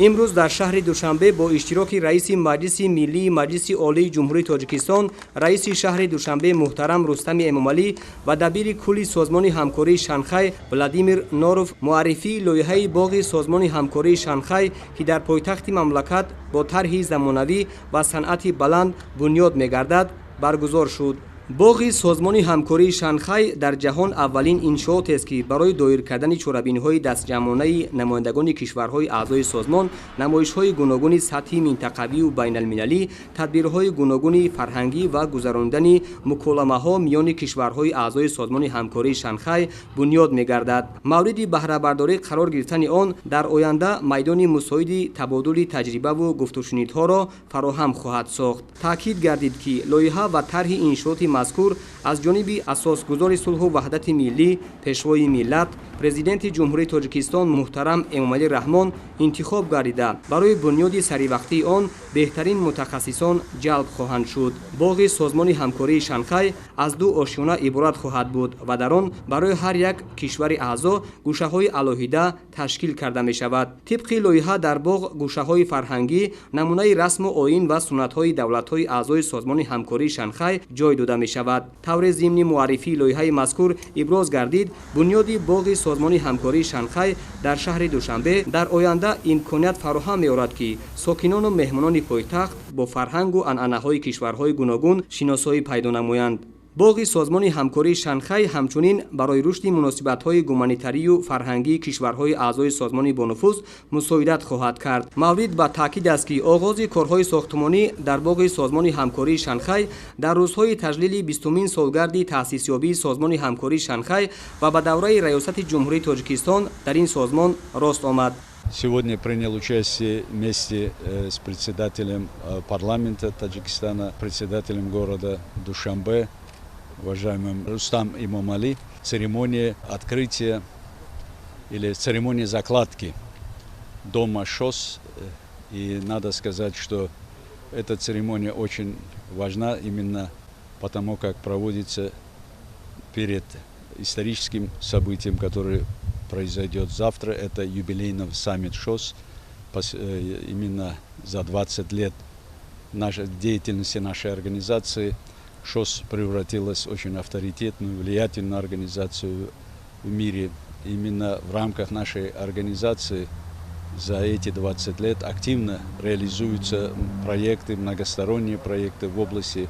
امروز در شهر دوشنبه با اشتراک رئیس مجلس ملی مجلس عالی جمهوری تاجیکستان، رئیس شهر دوشنبه محترم رستم امامعلی و دبیر کل سازمان همکاری شانگهای ولادیمیر نوروف معرفی لایحه باغ سازمان همکاری شانگهای که در پایتخت مملکت با طرح زمانوی و صنعت بلند بنیاد می‌گردد برگزار شد. باغ سازمان همکاری شانگهای در جهان اولین انشاءات است که برای دایر کردن چورابین‌های دستجمعانه نمایندگان کشورهای اعضای سازمان، نمایش‌های گوناگون سطحی منطقوی و بین‌المللی، تدبیرهای گوناگون فرهنگی و گذراندن مکالمه‌ها میان کشورهای اعضای سازمان همکاری شانگهای بنیاد می‌گردد. مورد بهره برداری قرار گرفتن آن در آینده میدان مساعد تبادل تجربه و گفت‌وشنودها را فراهم خواهد ساخت. تاکید گردید که لایحه و طرح انشاءات مذکور از جانب اساسگزار صلح و وحدت ملی، پیشوای ملت، پرزیدنت جمهوری تاجیکستان محترم امامعلی رحمان انتخاب گردیده برای بنیاد سریوقتی آن بهترین متخصصان جلب خواهند شد. باغ سازمان همکاری شانگهای از دو آشیانه عبارت خواهد بود و در آن برای هر یک کشور اعضا گوشه‌های علاهیده تشکیل کرده می شود. طبق لایحه در باغ گوشه‌های فرهنگی نمونه رسم و آیین و سنت‌های دولت‌های اعضای سازمان همکاری شانگهای جای داده می شود. طور ضمن معرفی لایحه مذکور ابراز گردید بنیاد باغ سازمان همکاری شانگهای در شهر دوشنبه در آینده امکانیت فراهم می‌آورد که ساکنان و مهمانان پایتخت با فرهنگ و عنعنه‌های کشورهای گوناگون شناسایی پیدا نمایند. باغ سازمان همکاری شانگهای همچنین برای رشد مناسبت‌های گومانیتری و فرهنگی کشورهای اعضای سازمان با نفوذ مساعدت خواهد کرد. مورد به تاکید است که آغاز کارهای ساختمانی در باغ سازمان همکاری شانگهای در روزهای تجلیل 20مین سالگرد تأسیسیابی سازمان همکاری شانگهای و به دوره ریاست جمهوری تاجیکستان در این سازمان راست آمد. Сегодня принял участие вместе с председателем парламента Таджикистана, председателем города Душанбе, уважаемым Рустам Эмомали, церемония открытия или церемония закладки дома ШОС. И надо сказать, что эта церемония очень важна именно потому, как проводится перед историческим событием, которое произойдет завтра. Это юбилейный саммит ШОС. Именно за 20 лет нашей деятельности нашей организации ШОС превратилась в очень авторитетную, влиятельную организацию в мире. Именно в рамках нашей организации за эти 20 лет активно реализуются проекты, многосторонние проекты в области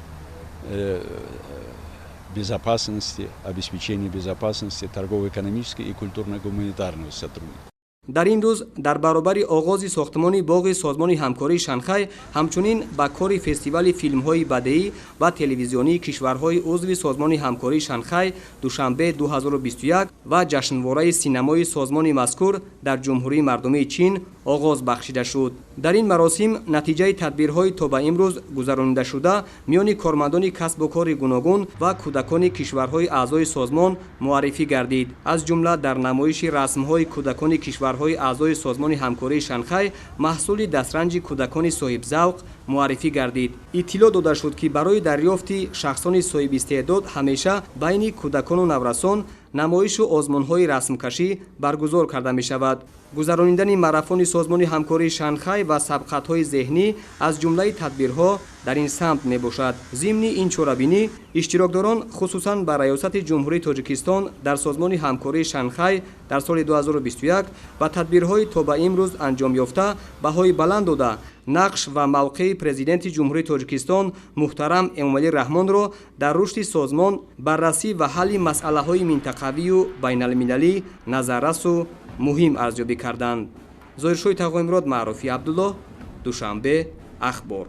безопасности, обеспечения безопасности, торгово-экономической и культурно-гуманитарного сотрудничества. در این روز در برابر آغاز ساختمان باغ سازمان همکاری شانگهای همچنین با کار فستیوال فیلم‌های بدیعی و تلویزیونی کشورهای عضو سازمان همکاری شانگهای دوشنبه 2021 و جشنواره سینمای سازمان مذکور در جمهوری مردمی چین آغاز بخشیده شد. در این مراسم نتیجه تدبیرهای تا به امروز گذرانده شده میان کارمندان کسب و کار گوناگون و کودکان کشورهای اعضای سازمان معرفی گردید. از جمله در نمایش رسم‌های کودکان کشورهای اعضای سازمان همکاری شانگهای محصول دسترنج کودکان صاحب ذوق معرفی گردید. اطلاع داده شد که برای دریافت شخصان صاحب استعداد همیشه بین کودکان و نورسان نمایش و آزمون‌های رسمکشی برگزار کرده می شود. گذراندن ماراتون سازمان همکاری شانگهای و سبقت‌های ذهنی از جمله تدبیرها در این سمت می باشد. ضمن این چورابینی اشتراکداران خصوصاً به ریاست جمهوری تاجیکستان در سازمان همکاری شانگهای در سال 2021 و تدبیرهای تا به امروز انجام یافته بهای بلند داده نقش و موقع پرزیدنت جمهوری تاجیکستان محترم امامعلی رحمان را در رشد سازمان بررسی و حل مسائل منطقوی و بین المللی نظررس و مهم ارزیابی کردند. ظاهرشوی تقویم راد معروفی عبدالله، دوشنبه اخبار.